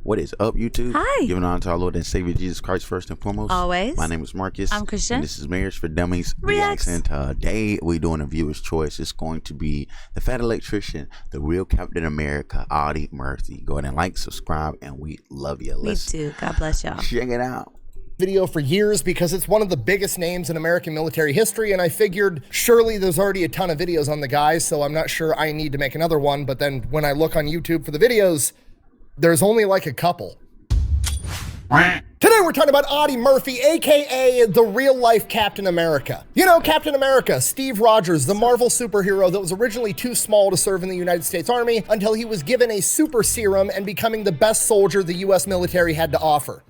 What is up, YouTube? Hi. Giving honor to our Lord and Savior Jesus Christ first and foremost. Always. My name is Marcus. I'm Christian. And this is Marriage for Dummies Reacts. And today we're doing a viewer's choice. It's going to be the fat electrician, the real Captain America, Audie Murphy. Go ahead and like, subscribe, and we love you. Me too. God bless y'all. Check it out. Video for years because it's one of the biggest names in American military history, and I figured surely there's already a ton of videos on the guy, so I'm not sure I need to make another one. But then when I look on YouTube for the videos, there's only like a couple. Today we're talking about Audie Murphy, aka the real-life Captain America. You know, Captain America, Steve Rogers, the Marvel superhero that was originally too small to serve in the United States Army until he was given a super serum and becoming the best soldier the US military had to offer.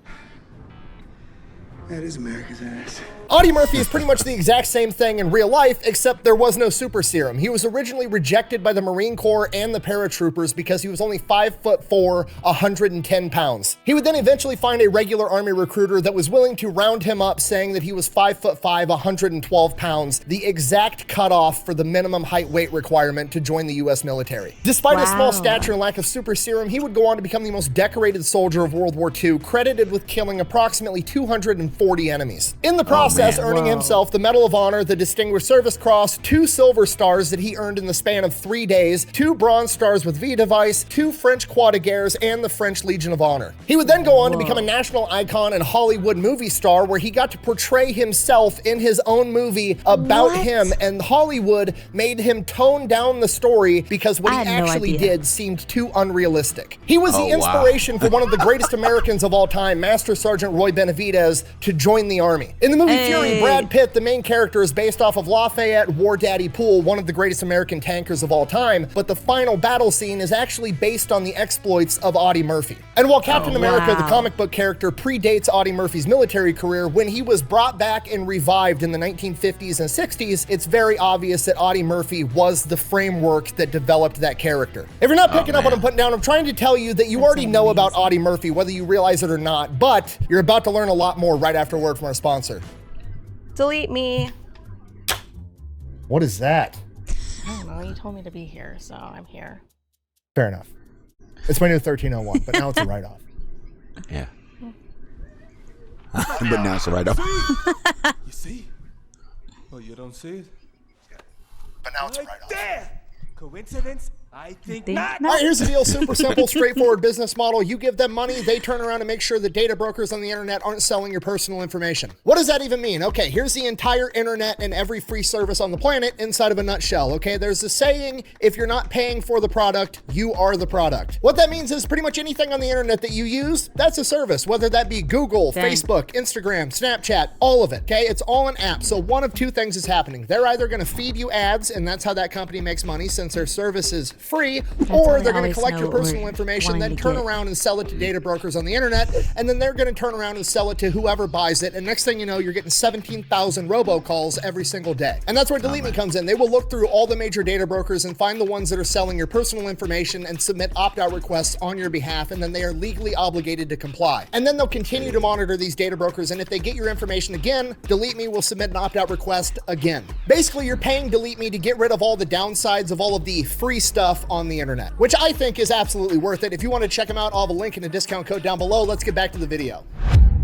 That is America's ass. Audie Murphy is pretty much the exact same thing in real life, except there was no super serum. He was originally rejected by the Marine Corps and the paratroopers because he was only 5'4", 110 pounds. He would then eventually find a regular Army recruiter that was willing to round him up, saying that he was 5'5", 112 pounds, the exact cutoff for the minimum height weight requirement to join the US military. Despite his small stature and lack of super serum, he would go on to become the most decorated soldier of World War II, credited with killing approximately 240 enemies. In the process, earning himself the Medal of Honor, the Distinguished Service Cross, 2 Silver Stars that he earned in the span of 3 days, 2 Bronze Stars with V device, 2 French Croix de Guerre, and the French Legion of Honor. He would then go on to become a national icon and Hollywood movie star, where he got to portray himself in his own movie about him, and Hollywood made him tone down the story because what he actually did seemed too unrealistic. He was the inspiration for one of the greatest Americans of all time, Master Sergeant Roy Benavidez, to join the Army. In the movie Fury, Brad Pitt, the main character, is based off of Lafayette War Daddy Poole, one of the greatest American tankers of all time, but the final battle scene is actually based on the exploits of Audie Murphy. And while Captain America, the comic book character, predates Audie Murphy's military career, when he was brought back and revived in the 1950s and 60s, it's very obvious that Audie Murphy was the framework that developed that character. If you're not picking up what I'm putting down, I'm trying to tell you that you already know about Audie Murphy, whether you realize it or not, but you're about to learn a lot more right after a word from our sponsor. Delete me. What is that? I don't know. You told me to be here, so I'm here. Fair enough. It's my new 1301, but now it's a write-off. Yeah. But now it's a write-off. You see? Oh, you don't see it? But now it's a write-off. There! Coincidence? I think not. All right, here's the deal. Super simple, straightforward business model. You give them money, they turn around and make sure that data brokers on the internet aren't selling your personal information. What does that even mean? Okay, here's the entire internet and every free service on the planet inside of a nutshell, okay? There's a saying, if you're not paying for the product, you are the product. What that means is pretty much anything on the internet that you use, that's a service, whether that be Google, Facebook, Instagram, Snapchat, all of it, okay? It's all an app. So one of two things is happening. They're either gonna feed you ads, and that's how that company makes money since their service is free, or they're going to collect your personal information, then turn around and sell it to data brokers on the internet, and then they're going to turn around and sell it to whoever buys it, and next thing you know, you're getting 17,000 robocalls every single day. And that's where Delete Me comes in. They will look through all the major data brokers and find the ones that are selling your personal information and submit opt-out requests on your behalf, and then they are legally obligated to comply. And then they'll continue to monitor these data brokers, and if they get your information again, Delete Me will submit an opt-out request again. Basically, you're paying Delete Me to get rid of all the downsides of all of the free stuff on the internet, which I think is absolutely worth it. If you want to check them out, I'll have a link and a discount code down below. Let's get back to the video.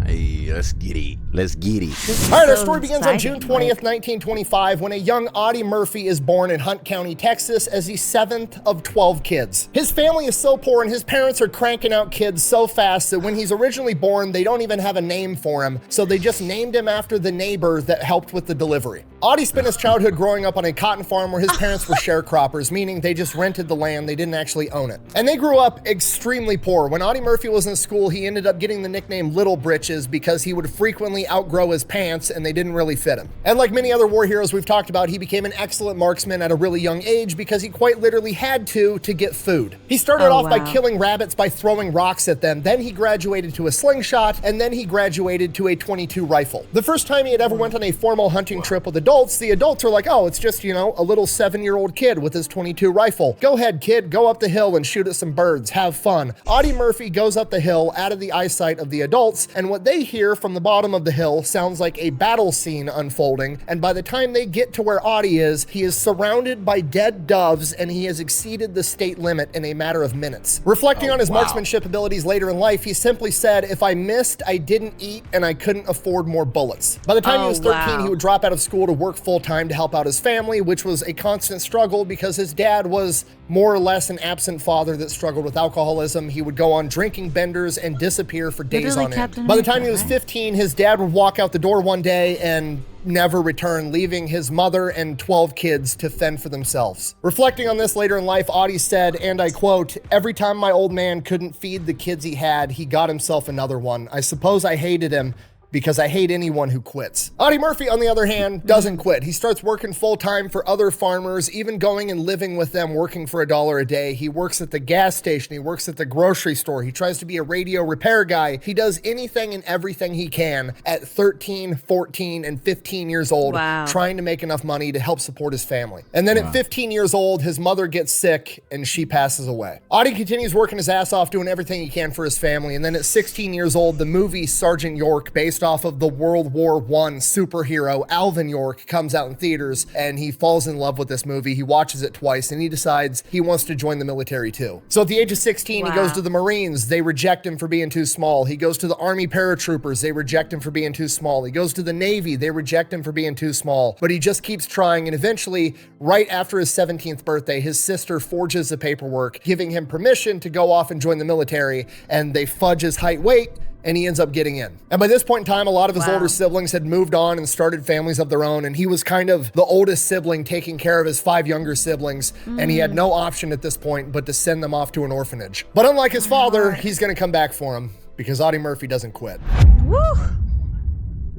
Hey, let's get it. Let's get it. All right, our story begins on June 20th, 1925, when a young Audie Murphy is born in Hunt County, Texas, as the 7th of 12 kids. His family is so poor and his parents are cranking out kids so fast that when he's originally born, they don't even have a name for him, so they just named him after the neighbor that helped with the delivery. Audie spent his childhood growing up on a cotton farm where his parents were sharecroppers, meaning they just rented the land, they didn't actually own it. And they grew up extremely poor. When Audie Murphy was in school, he ended up getting the nickname Little Britches because he would frequently outgrow his pants and they didn't really fit him. And like many other war heroes we've talked about, he became an excellent marksman at a really young age because he quite literally had to get food. He started off by killing rabbits by throwing rocks at them, then he graduated to a slingshot, and then he graduated to a .22 rifle. The first time he had ever went on a formal hunting trip with adults, the adults are like, oh, it's just, you know, a little 7-year-old kid with his .22 rifle. Go ahead, kid, go up the hill and shoot at some birds, have fun. Audie Murphy goes up the hill out of the eyesight of the adults, and what they hear hear from the bottom of the hill sounds like a battle scene unfolding, and by the time they get to where Audie is, he is surrounded by dead doves and he has exceeded the state limit in a matter of minutes. Reflecting on his marksmanship abilities later in life, he simply said, "If I missed, I didn't eat and I couldn't afford more bullets." By the time he was 13, he would drop out of school to work full-time to help out his family, which was a constant struggle because his dad was more or less an absent father that struggled with alcoholism. He would go on drinking benders and disappear for days on end. By the time he was 15, his dad would walk out the door one day and never return, leaving his mother and 12 kids to fend for themselves. Reflecting on this later in life, Audie said, and I quote, "Every time my old man couldn't feed the kids he had, he got himself another one. I suppose I hated him because I hate anyone who quits." Audie Murphy, on the other hand, doesn't quit. He starts working full-time for other farmers, even going and living with them, working for $1 a day. He works at the gas station. He works at the grocery store. He tries to be a radio repair guy. He does anything and everything he can at 13, 14, and 15 years old, trying to make enough money to help support his family. And then at 15 years old, his mother gets sick and she passes away. Audie continues working his ass off, doing everything he can for his family. And then at 16 years old, the movie Sergeant York, based off of the World War I superhero Alvin York, comes out in theaters, and he falls in love with this movie. He watches it twice and he decides he wants to join the military too. So at the age of 16, he goes to the Marines. They reject him for being too small. He goes to the Army paratroopers. They reject him for being too small. He goes to the Navy. They reject him for being too small, but he just keeps trying. And eventually, right after his 17th birthday, his sister forges the paperwork giving him permission to go off and join the military, and they fudge his height, weight, and he ends up getting in. And by this point in time, a lot of his older siblings had moved on and started families of their own, and he was kind of the oldest sibling taking care of his 5 younger siblings, and he had no option at this point but to send them off to an orphanage. But unlike his father, he's gonna come back for him because Audie Murphy doesn't quit. Woo!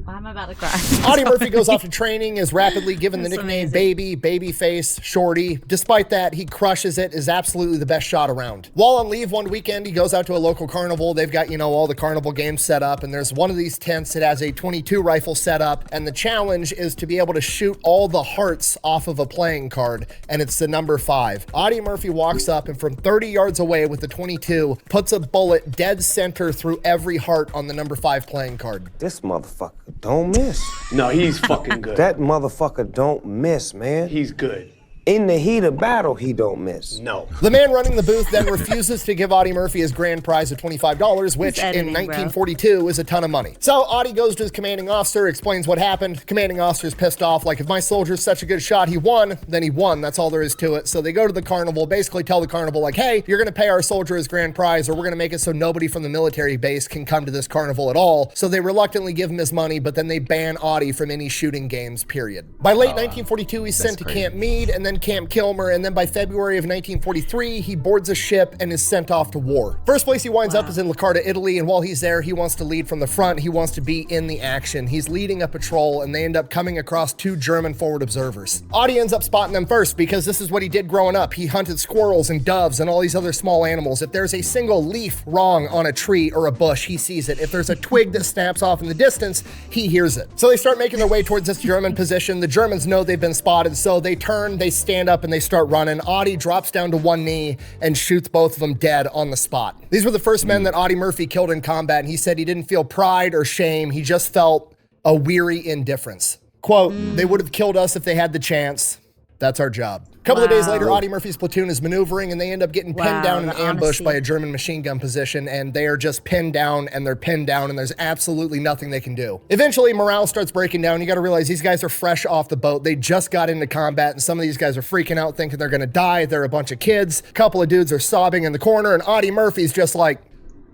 I'm about to cry. Audie Murphy goes off to training, is rapidly given the nickname Baby, Babyface, Shorty. Despite that, he crushes it, is absolutely the best shot around. While on leave one weekend, he goes out to a local carnival. They've got, all the carnival games set up, and there's one of these tents that has a .22 rifle set up, and the challenge is to be able to shoot all the hearts off of a playing card, and it's the number 5. Audie Murphy walks up and from 30 yards away with the .22, puts a bullet dead center through every heart on the number 5 playing card. This motherfucker don't miss. No, he's fucking good. That motherfucker don't miss, man. He's good. In the heat of battle, he don't miss. No. The man running the booth then refuses to give Audie Murphy his grand prize of $25, which in 1942 is a ton of money. So Audie goes to his commanding officer, explains what happened. Commanding officer's pissed off, like, if my soldier's such a good shot, he won, then he won. That's all there is to it. So they go to the carnival, basically tell the carnival, like, hey, you're gonna pay our soldier his grand prize, or we're gonna make it so nobody from the military base can come to this carnival at all. So they reluctantly give him his money, but then they ban Audie from any shooting games, period. By late 1942, he's sent to Camp Meade and then Camp Kilmer, and then by February of 1943, he boards a ship and is sent off to war. First place he winds up is in Lacarta, Italy, and while he's there, he wants to lead from the front. He wants to be in the action. He's leading a patrol, and they end up coming across 2 German forward observers. Audie ends up spotting them first because this is what he did growing up. He hunted squirrels and doves and all these other small animals. If there's a single leaf wrong on a tree or a bush, he sees it. If there's a twig that snaps off in the distance, he hears it. So they start making their way towards this German position. The Germans know they've been spotted, so they turn, they stand up, and they start running. Audie drops down to one knee and shoots both of them dead on the spot. These were the first men that Audie Murphy killed in combat, and he said he didn't feel pride or shame. He just felt a weary indifference. Quote, they would have killed us if they had the chance. That's our job. A couple of days later, Audie Murphy's platoon is maneuvering, and they end up getting pinned down in an ambush by a German machine gun position, and they are just pinned down, and they're pinned down, and there's absolutely nothing they can do. Eventually, morale starts breaking down. You got to realize these guys are fresh off the boat. They just got into combat, and some of these guys are freaking out, thinking they're going to die. They're a bunch of kids. A couple of dudes are sobbing in the corner, and Audie Murphy's just like,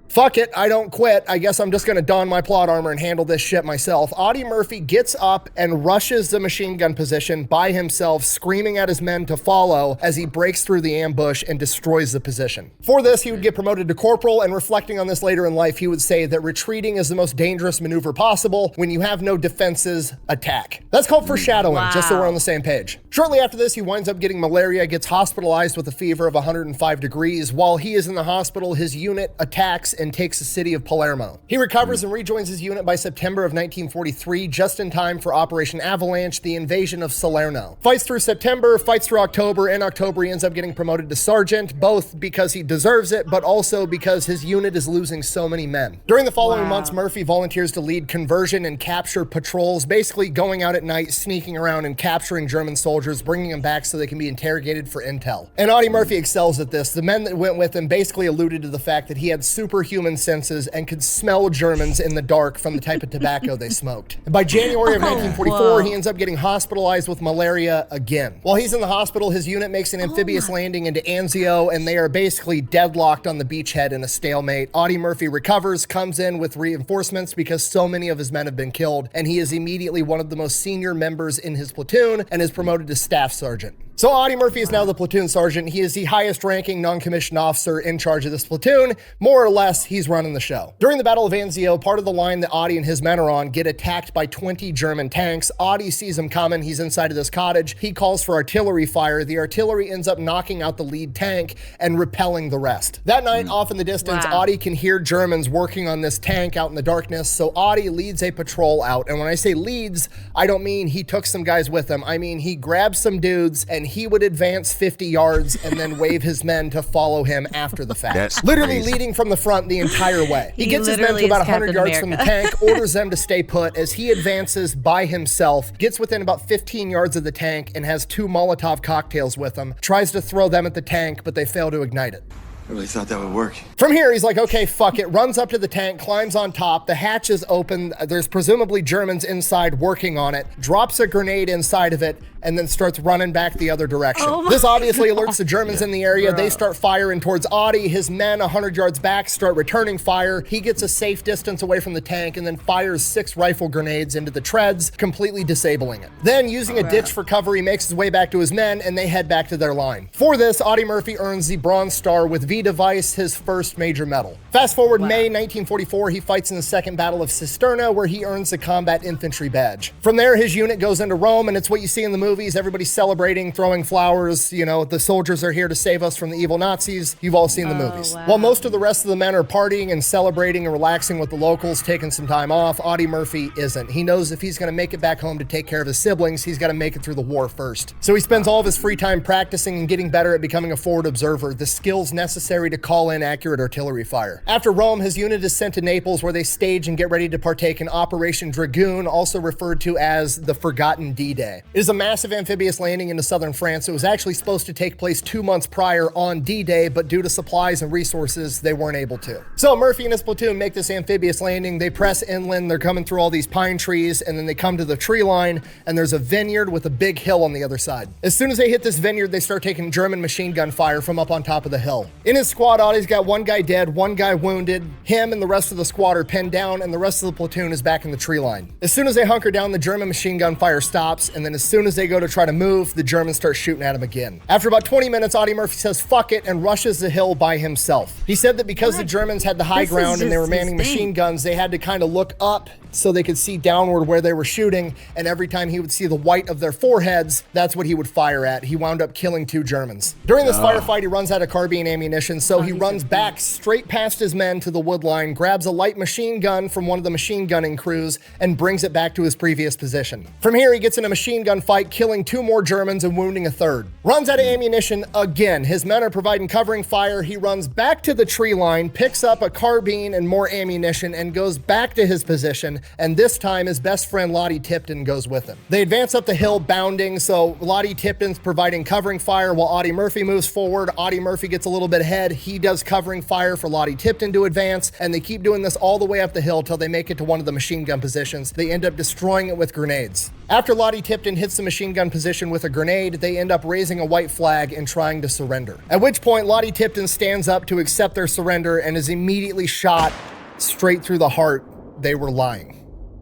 fuck it, I don't quit. I guess I'm just gonna don my plot armor and handle this shit myself. Audie Murphy gets up and rushes the machine gun position by himself, screaming at his men to follow as he breaks through the ambush and destroys the position. For this, he would get promoted to corporal, and reflecting on this later in life, he would say that retreating is the most dangerous maneuver possible. When you have no defenses, attack. That's called foreshadowing, just so we're on the same page. Shortly after this, he winds up getting malaria, gets hospitalized with a fever of 105 degrees. While he is in the hospital, his unit attacks and takes the city of Palermo. He recovers and rejoins his unit by September of 1943, just in time for Operation Avalanche, the invasion of Salerno. Fights through September, fights through October. In October, he ends up getting promoted to sergeant, both because he deserves it, but also because his unit is losing so many men. During the following months, Murphy volunteers to lead conversion and capture patrols, basically going out at night, sneaking around and capturing German soldiers, bringing them back so they can be interrogated for intel. And Audie Murphy excels at this. The men that went with him basically alluded to the fact that he had superhuman senses and could smell Germans in the dark from the type of tobacco they smoked. And by January of 1944, he ends up getting hospitalized with malaria again. While he's in the hospital, his unit makes an amphibious landing into Anzio, and they are basically deadlocked on the beachhead in a stalemate. Audie Murphy recovers, comes in with reinforcements because so many of his men have been killed, and he is immediately one of the most senior members in his platoon and is promoted to staff sergeant. So Audie Murphy is now the platoon sergeant. He is the highest ranking non-commissioned officer in charge of this platoon. More or less, he's running the show. During the Battle of Anzio, part of the line that Audie and his men are on get attacked by 20 German tanks. Audie sees them coming. He's inside of this cottage. He calls for artillery fire. The artillery ends up knocking out the lead tank and repelling the rest. That night, off in the distance, Audie can hear Germans working on this tank out in the darkness. So Audie leads a patrol out. And when I say leads, I don't mean he took some guys with him. I mean he grabbed some dudes and he would advance 50 yards and then wave his men to follow him after the fact. That's literally crazy. Leading from the front the entire way. He gets his men to literally about is 100 Captain yards from the America. tank, orders them to stay put as he advances by himself, gets within about 15 yards of the tank and has 2 Molotov cocktails with him, tries to throw them at the tank, but they fail to ignite it. I really thought that would work. From here, he's like, okay, fuck it, runs up to the tank, climbs on top, the hatch is open, there's presumably Germans inside working on it, drops a grenade inside of it, and then starts running back the other direction. This obviously alerts the Germans in the area. They start firing towards Audie. His men 100 yards back start returning fire. He gets a safe distance away from the tank and then fires 6 rifle grenades into the treads, completely disabling it. Then, using a ditch for cover, he makes his way back to his men and they head back to their line. For this, Audie Murphy earns the Bronze Star with V device, his first major medal. Fast forward May 1944, he fights in the Second Battle of Cisterna, where he earns the Combat Infantry Badge. From there, his unit goes into Rome, and it's what you see in the movies. Everybody's celebrating, throwing flowers. You know, the soldiers are here to save us from the evil Nazis. You've all seen the movies. While most of the rest of the men are partying and celebrating and relaxing with the locals, taking some time off, Audie Murphy isn't. He knows if he's going to make it back home to take care of his siblings, he's got to make it through the war first. So he spends all of his free time practicing and getting better at becoming a forward observer, the skills necessary to call in accurate artillery fire. After Rome, his unit is sent to Naples, where they stage and get ready to partake in Operation Dragoon, also referred to as the Forgotten D-Day. It is a massive amphibious landing into southern France. It was actually supposed to take place 2 months prior on D-Day, but due to supplies and resources, they weren't able to. So Murphy and his platoon make this amphibious landing. They press inland. They're coming through all these pine trees, and then they come to the tree line, and there's a vineyard with a big hill on the other side. As soon as they hit this vineyard, they start taking German machine gun fire from up on top of the hill. In his squad, Audie's got 1 guy dead, 1 guy wounded. Him and the rest of the squad are pinned down, and the rest of the platoon is back in the tree line. As soon as they hunker down, the German machine gun fire stops, and then as soon as they go to try to move, the Germans start shooting at him again. After about 20 minutes, Audie Murphy says fuck it and rushes the hill by himself. He said that because the Germans had the high ground and they were manning machine guns, they had to kind of look up so they could see downward where they were shooting, and every time he would see the white of their foreheads, that's what he would fire at. He wound up killing 2 Germans. During this firefight, he runs out of carbine ammunition, so he runs back straight past his men to the wood line, grabs a light machine gun from one of the machine gunning crews, and brings it back to his previous position. From here, he gets in a machine gun fight, killing 2 more Germans and wounding a 3rd. Runs out of ammunition again. His men are providing covering fire. He runs back to the tree line, picks up a carbine and more ammunition, and goes back to his position, and this time his best friend Lottie Tipton goes with him. They advance up the hill bounding, so Lottie Tipton's providing covering fire while Audie Murphy moves forward. Audie Murphy gets a little bit ahead. He does covering fire for Lottie Tipton to advance, and they keep doing this all the way up the hill till they make it to one of the machine gun positions. They end up destroying it with grenades. After Lottie Tipton hits the machine gun position with a grenade, they end up raising a white flag and trying to surrender. At which point, Lottie Tipton stands up to accept their surrender and is immediately shot straight through the heart. They were lying.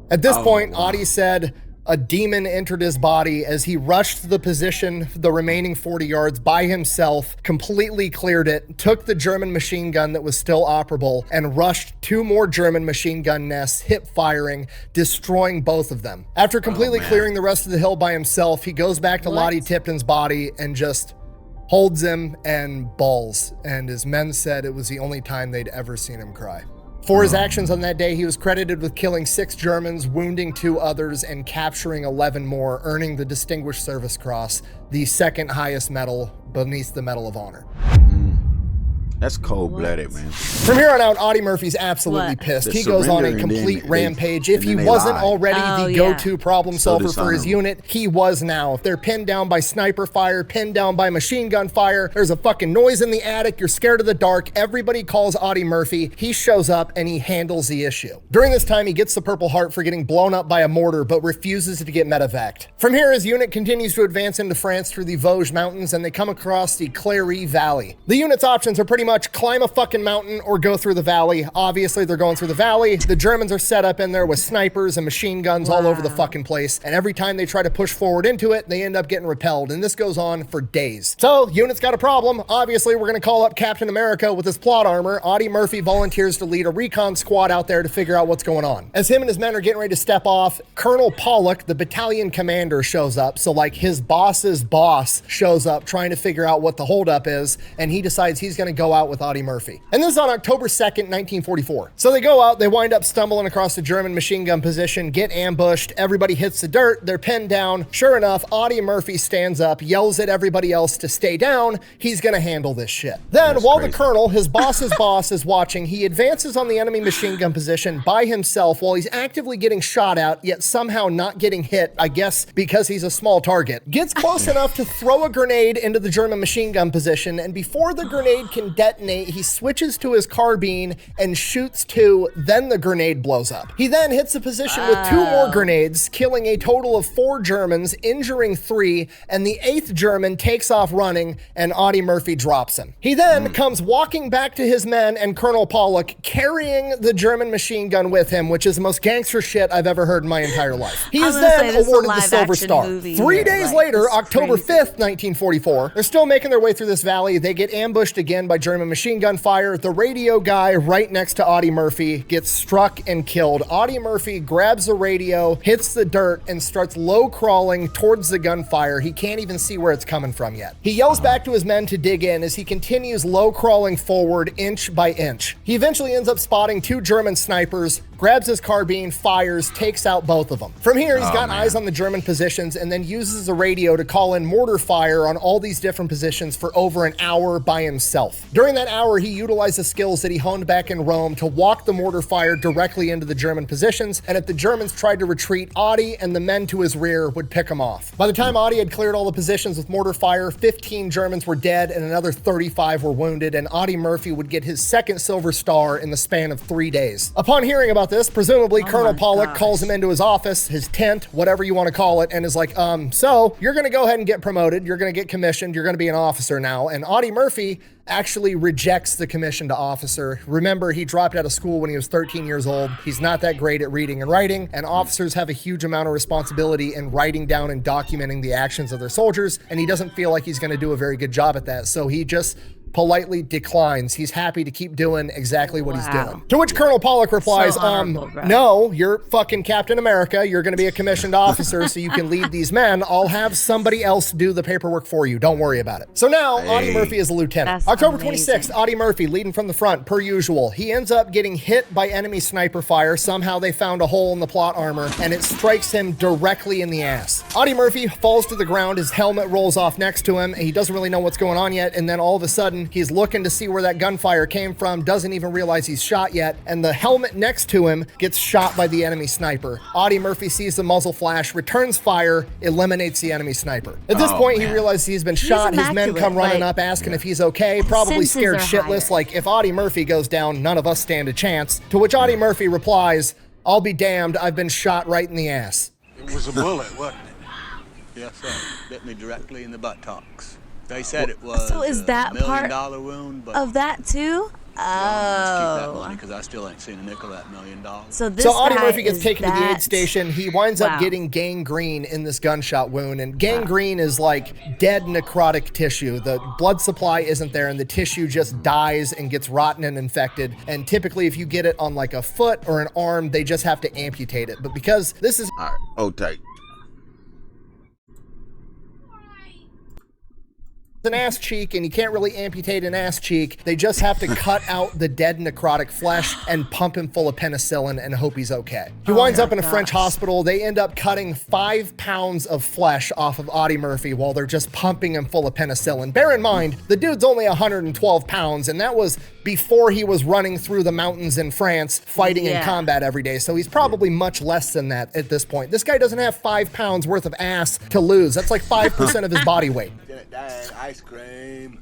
At this point, Audie said a demon entered his body as he rushed to the position, the remaining 40 yards by himself, completely cleared it, took the German machine gun that was still operable, and rushed 2 more German machine gun nests, hip firing, destroying both of them. After completely clearing the rest of the hill by himself, he goes back to Lottie Tipton's body and just holds him and bawls. And his men said it was the only time they'd ever seen him cry. For his actions on that day, he was credited with killing 6 Germans, wounding 2 others, and capturing 11 more, earning the Distinguished Service Cross, the second highest medal beneath the Medal of Honor. That's cold-blooded, man. From here on out, Audie Murphy's absolutely What? pissed. The He goes on a surrender, and complete then rampage. they- If and he then they wasn't lie. already Oh, the yeah. go-to problem So solver for his dishonorable. unit, he was now. If they're pinned down by sniper fire, pinned down by machine gun fire, there's a fucking noise in the attic, you're scared of the dark, everybody calls Audie Murphy. He shows up and he handles the issue. During this time, he gets the Purple Heart for getting blown up by a mortar, but refuses to get medevaced. From here, his unit continues to advance into France through the Vosges Mountains, and they come across the Cléry Valley. The unit's options are pretty much climb a fucking mountain or go through the valley. Obviously, they're going through the valley. The Germans are set up in there with snipers and machine guns all over the fucking place, and every time they try to push forward into it, they end up getting repelled, and this goes on for days. So, unit's got a problem. Obviously, we're gonna call up Captain America with his plot armor. Audie Murphy volunteers to lead a recon squad out there to figure out what's going on. As him and his men are getting ready to step off, Colonel Pollock, the battalion commander, shows up. So, like, his boss's boss shows up trying to figure out what the holdup is, and he decides he's gonna go out with Audie Murphy. And this is on October 2nd, 1944. So they go out, they wind up stumbling across the German machine gun position, get ambushed, everybody hits the dirt, they're pinned down. Sure enough, Audie Murphy stands up, yells at everybody else to stay down. He's gonna handle this shit. Then, That's while crazy. the colonel, his boss's boss, is watching, he advances on the enemy machine gun position by himself while he's actively getting shot at, yet somehow not getting hit, I guess because he's a small target. Gets close enough to throw a grenade into the German machine gun position, and before the grenade can detonate, he switches to his carbine and shoots 2, then the grenade blows up. He then hits the position with 2 more grenades, killing a total of 4 Germans, injuring 3, and the 8th German takes off running, and Audie Murphy drops him. He then comes walking back to his men and Colonel Pollock, carrying the German machine gun with him, which is the most gangster shit I've ever heard in my entire life. He is gonna say, then this is a awarded the live Silver action Star. movie 3 here, days like, later, it's October crazy. 5th, 1944, they're still making their way through this valley. They get ambushed again by German machine gun fire. The radio guy right next to Audie Murphy gets struck and killed. Audie Murphy grabs the radio, hits the dirt, and starts low crawling towards the gunfire. He can't even see where it's coming from yet. He yells back to his men to dig in as he continues low crawling forward inch by inch. He eventually ends up spotting 2 German snipers, grabs his carbine, fires, takes out both of them. From here, he's got eyes on the German positions and then uses the radio to call in mortar fire on all these different positions for over an hour by himself. During that hour, he utilized the skills that he honed back in Rome to walk the mortar fire directly into the German positions, and if the Germans tried to retreat, Audie and the men to his rear would pick them off. By the time Audie had cleared all the positions with mortar fire, 15 Germans were dead and another 35 were wounded, and Audie Murphy would get his second Silver Star in the span of 3 days. Upon hearing about this, presumably Colonel my Pollock gosh. calls him into his office, his tent, whatever you want to call it, and is like, so you're gonna go ahead and get promoted, you're gonna get commissioned, you're gonna be an officer now. And Audie Murphy actually rejects the commission to officer. Remember, he dropped out of school when he was 13 years old. He's not that great at reading and writing, and officers have a huge amount of responsibility in writing down and documenting the actions of their soldiers, and he doesn't feel like he's gonna do a very good job at that. So he just politely declines. He's happy to keep doing exactly what he's Wow. doing. To which Colonel Pollock replies, honorable, bro. no, you're fucking Captain America. You're going to be a commissioned officer so you can lead these men. I'll have somebody else do the paperwork for you. Don't worry about it. So now, Audie Murphy is a lieutenant. That's October amazing. 26th, Audie Murphy leading from the front, per usual. He ends up getting hit by enemy sniper fire. Somehow they found a hole in the plot armor, and it strikes him directly in the ass. Audie Murphy falls to the ground. His helmet rolls off next to him, and he doesn't really know what's going on yet, and then all of a sudden, he's looking to see where that gunfire came from, doesn't even realize he's shot yet, and the helmet next to him gets shot by the enemy sniper. Audie Murphy sees the muzzle flash, returns fire, eliminates the enemy sniper. At this point, he realizes he's been shot. His men immaculate, come running like, up, asking if he's okay, probably senses scared are shitless, higher. like, if Audie Murphy goes down, none of us stand a chance. To which Audie Murphy replies, I'll be damned, I've been shot right in the ass. It was a bullet, wasn't it? Yes, sir. Bit me directly in the buttocks. They said it was So is that a $1 part million wound, but Of that too? let's keep that money Oh. because I still ain't seen a nickel of that $1 million. So this So Audie guy Murphy gets is taken to the aid that- station. He winds up Wow. getting gangrene in this gunshot wound, and gangrene is like dead necrotic tissue. The blood supply isn't there, and the tissue just dies and gets rotten and infected. And typically, if you get it on like a foot or an arm, they just have to amputate it. But because this is All right, hold tight. an ass cheek, and you can't really amputate an ass cheek. They just have to cut out the dead necrotic flesh and pump him full of penicillin and hope he's okay. He winds up in a French hospital. They end up cutting 5 pounds of flesh off of Audie Murphy while they're just pumping him full of penicillin. Bear in mind, the dude's only 112 pounds, and that was before he was running through the mountains in France fighting in combat every day. So he's probably much less than that at this point. This guy doesn't have 5 pounds worth of ass to lose. That's like 5% of his body weight. Ice cream.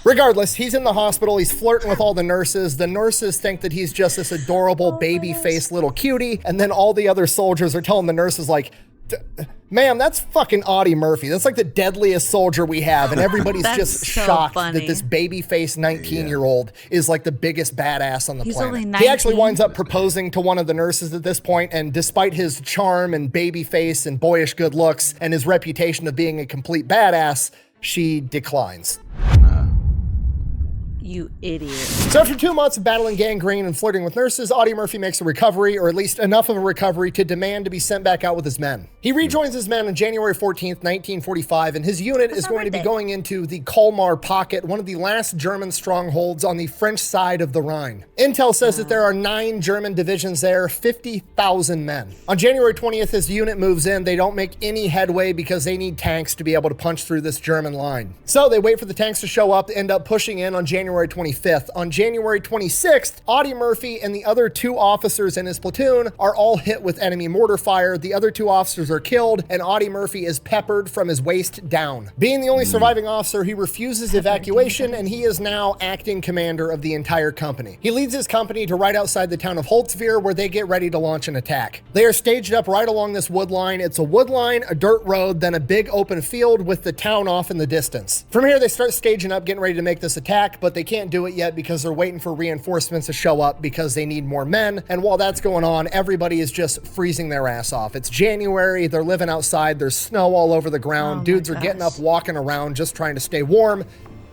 Regardless, he's in the hospital. He's flirting with all the nurses. The nurses think that he's just this adorable baby-faced little cutie. And then all the other soldiers are telling the nurses like, ma'am, that's fucking Audie Murphy. That's like the deadliest soldier we have. And everybody's just so shocked funny. that this baby-faced 19-year-old is like the biggest badass on the He's planet. only He actually 19? winds up proposing to one of the nurses at this point, and despite his charm and baby face and boyish good looks and his reputation of being a complete badass, she declines. You idiot. So after 2 months of battling gangrene and flirting with nurses, Audie Murphy makes a recovery, or at least enough of a recovery to demand to be sent back out with his men. He rejoins his men on January 14th, 1945, and his unit is going to be going into the Colmar Pocket, one of the last German strongholds on the French side of the Rhine. Intel says that there are 9 German divisions there, 50,000 men. On January 20th, his unit moves in. They don't make any headway because they need tanks to be able to punch through this German line. So they wait for the tanks to show up, end up pushing in on January 25th. On January 26th, Audie Murphy and the other 2 officers in his platoon are all hit with enemy mortar fire. The other 2 officers are killed, and Audie Murphy is peppered from his waist down. Being the only surviving officer, he refuses evacuation, and he is now acting commander of the entire company. He leads his company to right outside the town of Holtzwihr, where they get ready to launch an attack. They are staged up right along this wood line. It's a wood line, a dirt road, then a big open field with the town off in the distance. From here, they start staging up, getting ready to make this attack, but they can't do it yet because they're waiting for reinforcements to show up because they need more men. And while that's going on, everybody is just freezing their ass off. It's January, they're living outside, there's snow all over the ground, dudes are getting up, walking around, just trying to stay warm.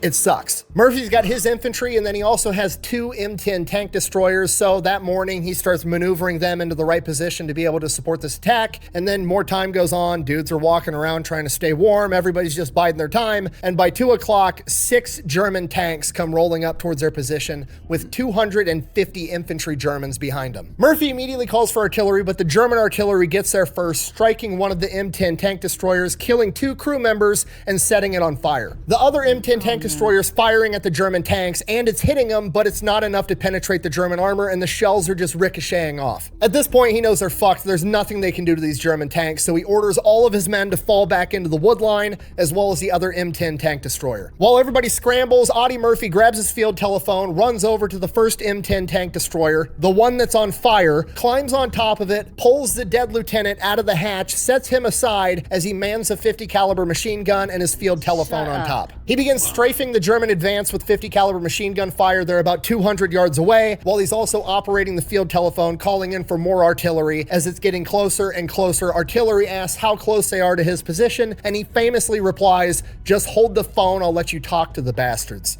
It sucks. Murphy's got his infantry, and then he also has 2 M10 tank destroyers, so that morning he starts maneuvering them into the right position to be able to support this attack, and then more time goes on, dudes are walking around trying to stay warm, everybody's just biding their time, and by 2 o'clock, 6 German tanks come rolling up towards their position with 250 infantry Germans behind them. Murphy immediately calls for artillery, but the German artillery gets there first, striking one of the M10 tank destroyers, killing 2 crew members, and setting it on fire. The other M10 tank destroyers firing at the German tanks, and it's hitting them, but it's not enough to penetrate the German armor, and the shells are just ricocheting off. At this point, he knows they're fucked. There's nothing they can do to these German tanks, so he orders all of his men to fall back into the wood line, as well as the other M10 tank destroyer. While everybody scrambles, Audie Murphy grabs his field telephone, runs over to the first M10 tank destroyer, the one that's on fire, climbs on top of it, pulls the dead lieutenant out of the hatch, sets him aside as he mans a 50 caliber machine gun and his field telephone on top. He begins strafing the German advance with 50 caliber machine gun fire. They're about 200 yards away, while he's also operating the field telephone, calling in for more artillery. As it's getting closer and closer, artillery asks how close they are to his position, and he famously replies, "Just hold the phone, I'll let you talk to the bastards."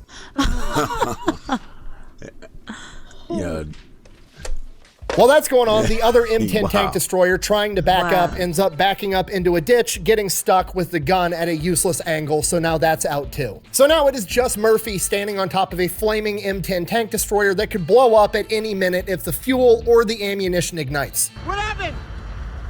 Yeah. While that's going on, the other M10 Wow. tank destroyer trying to back up ends up backing up into a ditch, getting stuck with the gun at a useless angle, so now that's out too. So now it is just Murphy standing on top of a flaming M10 tank destroyer that could blow up at any minute if the fuel or the ammunition ignites. What happened?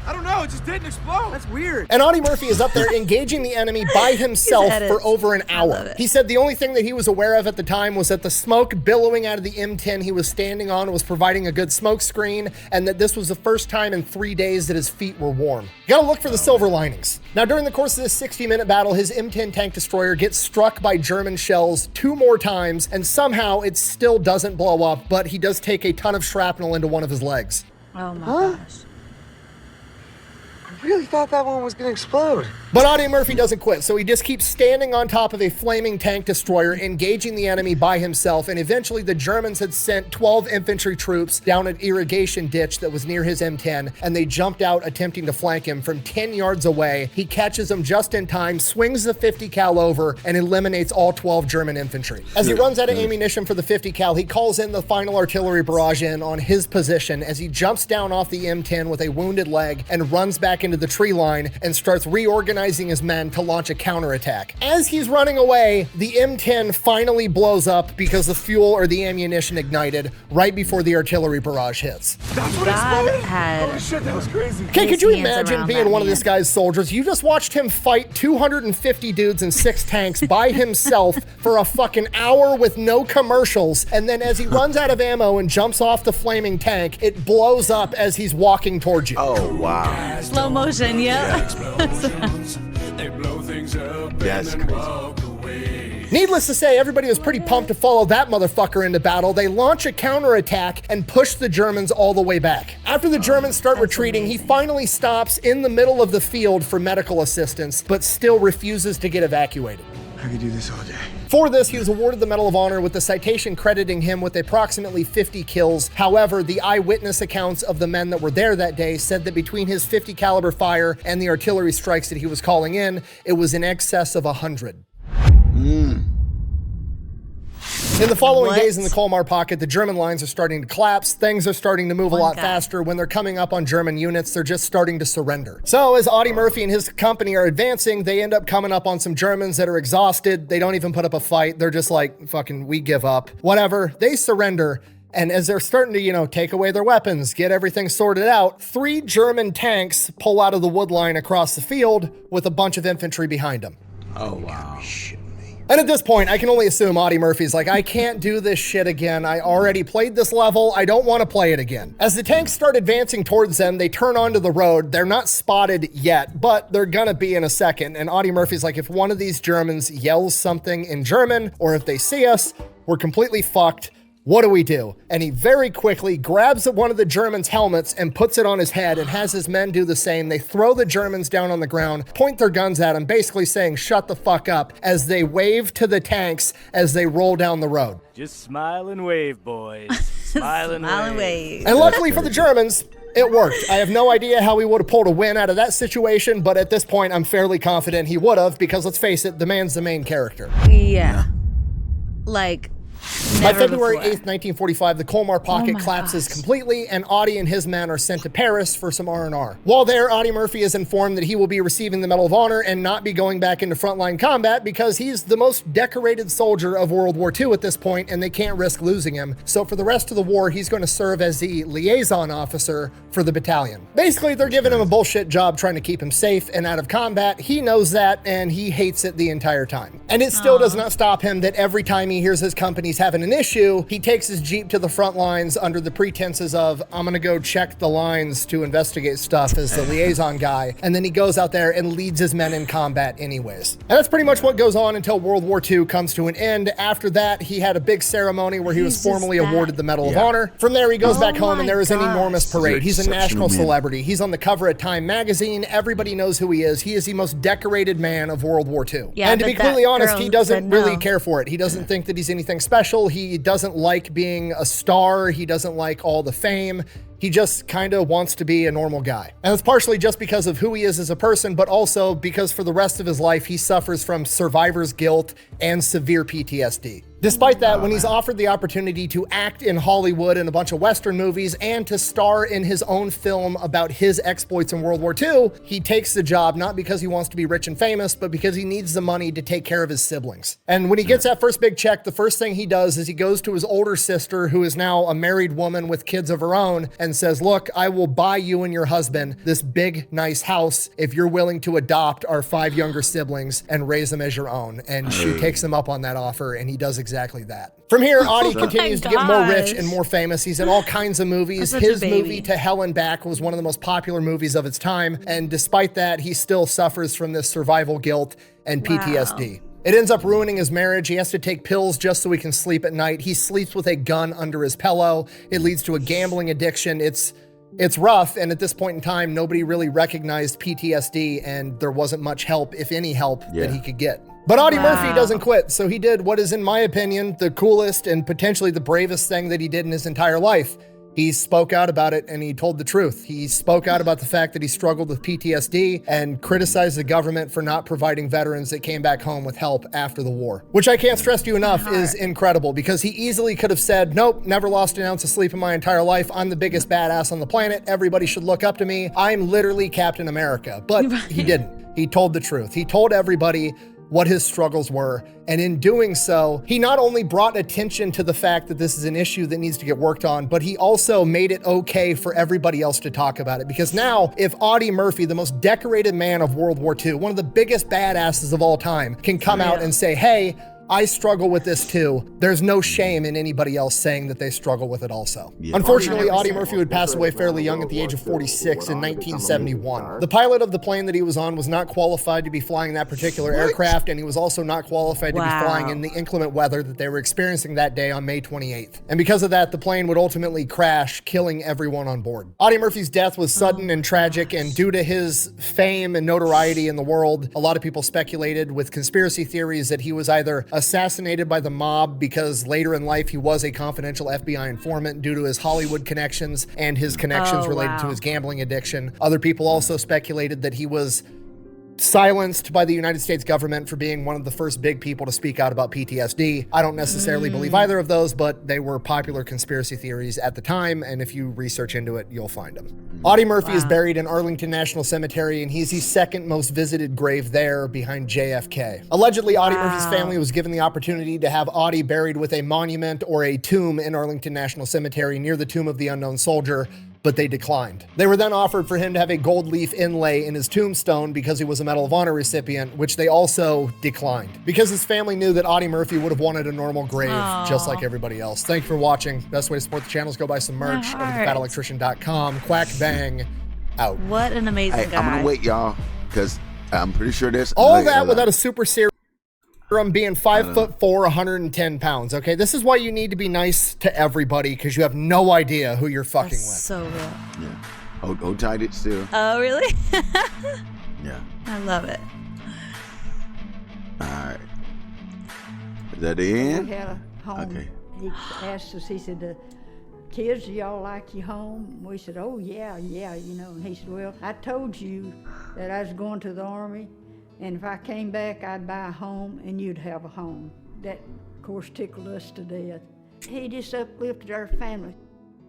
I don't know, it just didn't explode. That's weird. And Audie Murphy is up there engaging the enemy by himself for over an hour. He said the only thing that he was aware of at the time was that the smoke billowing out of the M10 he was standing on was providing a good smoke screen, and that this was the first time in 3 days that his feet were warm. You gotta look for the silver linings. Now, during the course of this 60-minute battle, his M10 tank destroyer gets struck by German shells 2 more times, and somehow it still doesn't blow up, but he does take a ton of shrapnel into one of his legs. Oh my gosh. I really thought that one was gonna explode. But Audie Murphy doesn't quit, so he just keeps standing on top of a flaming tank destroyer, engaging the enemy by himself, and eventually the Germans had sent 12 infantry troops down an irrigation ditch that was near his M10, and they jumped out attempting to flank him from 10 yards away. He catches them just in time, swings the 50 cal over, and eliminates all 12 German infantry. As he runs out of ammunition for the 50 cal, he calls in the final artillery barrage in on his position as he jumps down off the M10 with a wounded leg and runs back into into the tree line and starts reorganizing his men to launch a counterattack. As he's running away, the M10 finally blows up because the fuel or the ammunition ignited right before the artillery barrage hits. God had Oh shit, that was crazy. Okay, could his you hands imagine around being that one of man. this guy's soldiers? You just watched him fight 250 dudes and 6 tanks by himself for a fucking hour with no commercials, and then as he runs out of ammo and jumps off the flaming tank, it blows up as he's walking towards you. Oh wow. slow motion, yeah. They blow things up That's and then crazy. walk away. Needless to say, everybody was pretty pumped to follow that motherfucker into battle. They launch a counterattack and push the Germans all the way back. After the Germans start retreating, he finally stops in the middle of the field for medical assistance, but still refuses to get evacuated. I could do this all day. For this, he was awarded the Medal of Honor with the citation crediting him with approximately 50 kills. However, the eyewitness accounts of the men that were there that day said that between his 50 caliber fire and the artillery strikes that he was calling in, it was in excess of 100. In the following What? days in the Colmar pocket, the German lines are starting to collapse. Things are starting to move a lot guy. faster. When they're coming up on German units, they're just starting to surrender. So as Audie Murphy and his company are advancing, they end up coming up on some Germans that are exhausted. They don't even put up a fight. They're just like, fucking, we give up. Whatever. They surrender. And as they're starting to, take away their weapons, get everything sorted out, 3 German tanks pull out of the wood line across the field with a bunch of infantry behind them. Oh wow. And at this point, I can only assume Audie Murphy's like, I can't do this shit again. I already played this level. I don't want to play it again. As the tanks start advancing towards them, they turn onto the road. They're not spotted yet, but they're gonna be in a second. And Audie Murphy's like, if one of these Germans yells something in German, or if they see us, we're completely fucked. What do we do? And he very quickly grabs one of the Germans' helmets and puts it on his head and has his men do the same. They throw the Germans down on the ground, point their guns at him, basically saying, shut the fuck up, as they wave to the tanks as they roll down the road. Just smile and wave, boys. Smile and Smile and wave. wave. And luckily for the Germans, it worked. I have no idea how he would have pulled a win out of that situation, but at this point, I'm fairly confident he would have, because let's face it, the man's the main character. Yeah. Like, By never February before. 8th, 1945, the Colmar pocket my collapses gosh. completely, and Audie and his men are sent to Paris for some R&R. While there, Audie Murphy is informed that he will be receiving the Medal of Honor and not be going back into frontline combat because he's the most decorated soldier of World War II at this point, and they can't risk losing him. So for the rest of the war, he's going to serve as the liaison officer for the battalion. Basically, they're giving him a bullshit job trying to keep him safe and out of combat. He knows that, and he hates it the entire time. And it still does not stop him that every time he hears his company's having an issue, he takes his Jeep to the front lines under the pretenses of, I'm gonna go check the lines to investigate stuff as the liaison guy. And then he goes out there and leads his men in combat anyways. And that's pretty much what goes on until World War II comes to an end. After that, he had a big ceremony where he was Jesus, formally that- awarded the Medal of Yeah. Honor. From there, he goes Oh back home my and there is an gosh. enormous parade. He's a Exceptional national man. celebrity. He's on the cover of Time magazine. Everybody knows who he is. He is the most decorated man of World War II. Yeah, and to but be completely that honest, girl he doesn't said really no. care for it. He doesn't think that he's anything special. He doesn't like being a star. He doesn't like all the fame. He just kind of wants to be a normal guy. And it's partially just because of who he is as a person, but also because for the rest of his life, he suffers from survivor's guilt and severe PTSD. Despite that, when he's offered the opportunity to act in Hollywood in a bunch of Western movies and to star in his own film about his exploits in World War II, he takes the job not because he wants to be rich and famous, but because he needs the money to take care of his siblings. And when he gets that first big check, the first thing he does is he goes to his older sister, who is now a married woman with kids of her own, and says, look, I will buy you and your husband this big, nice house if you're willing to adopt our 5 younger siblings and raise them as your own. And she takes him up on that offer, and he does exactly that. From here, Audie continues to get more rich and more famous. He's in all kinds of movies. Such a His baby. movie To Hell and Back was one of the most popular movies of its time. And despite that, he still suffers from this survival guilt and PTSD. It ends up ruining his marriage. He has to take pills just so he can sleep at night. He sleeps with a gun under his pillow. It leads to a gambling addiction. It's rough, and at this point in time, nobody really recognized PTSD, and there wasn't much help, if any help, that he could get. But Audie Murphy doesn't quit, so he did what is, in my opinion, the coolest and potentially the bravest thing that he did in his entire life. He spoke out about it and he told the truth. He spoke out about the fact that he struggled with PTSD and criticized the government for not providing veterans that came back home with help after the war. Which I can't stress to you enough is incredible, because he easily could have said, nope, never lost an ounce of sleep in my entire life. I'm the biggest badass on the planet. Everybody should look up to me. I'm literally Captain America. But he didn't. He told the truth. He told everybody what his struggles were. And in doing so, he not only brought attention to the fact that this is an issue that needs to get worked on, but he also made it okay for everybody else to talk about it. Because now, if Audie Murphy, the most decorated man of World War II, one of the biggest badasses of all time, can come out and say, hey, I struggle with this too, there's no shame in anybody else saying that they struggle with it also. Yeah. Unfortunately, Audie Murphy would pass away fairly young at the age of 46 in 1971. The pilot of the plane that he was on was not qualified to be flying that particular aircraft, and he was also not qualified to be flying in the inclement weather that they were experiencing that day on May 28th. And because of that, the plane would ultimately crash, killing everyone on board. Audie Murphy's death was sudden and tragic, and due to his fame and notoriety in the world, a lot of people speculated with conspiracy theories that he was either assassinated by the mob because later in life he was a confidential FBI informant due to his Hollywood connections and his connections related to his gambling addiction. Other people also speculated that he was silenced by the United States government for being one of the first big people to speak out about PTSD. I don't necessarily believe either of those, but they were popular conspiracy theories at the time, and if you research into it, you'll find them. Audie Murphy is buried in Arlington National Cemetery, and he's the second most visited grave there behind JFK. Allegedly, Audie Murphy's family was given the opportunity to have Audie buried with a monument or a tomb in Arlington National Cemetery near the tomb of the unknown soldier, but they declined. They were then offered for him to have a gold leaf inlay in his tombstone because he was a Medal of Honor recipient, which they also declined. Because his family knew that Audie Murphy would have wanted a normal grave, just like everybody else. Thank you for watching. Best way to support the channel is go buy some merch over at thefatelectrician.com. Quack bang, out. What an amazing guy. I'm gonna wait, y'all, because I'm pretty sure there's all that without a super serum being 5'4", 110 pounds. Okay, this is why you need to be nice to everybody, because you have no idea who you're fucking with. So real. Yeah. Hold tight it still. Oh, really? Yeah. I love it. All right. Is that the end? We had a home. Okay. He asked us, he said, kids, do y'all like your home? We said, oh, yeah, you know. And he said, well, I told you that I was going to the Army, and if I came back, I'd buy a home, and you'd have a home. That, of course, tickled us to death. He just uplifted our family.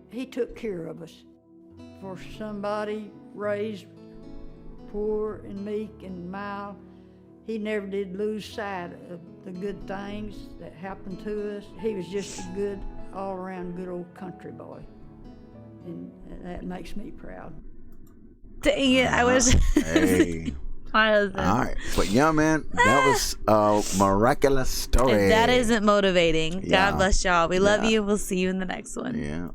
He took care of us. For somebody raised poor and meek and mild, he never did lose sight of the good things that happened to us. He was just a good, all-around good old country boy. And that makes me proud. Dang it, I wish. Hey. My husband. All right. But yeah, man, that was a miraculous story. If that isn't motivating, Yeah. God bless y'all. We love Yeah. you. We'll see you in the next one. Yeah.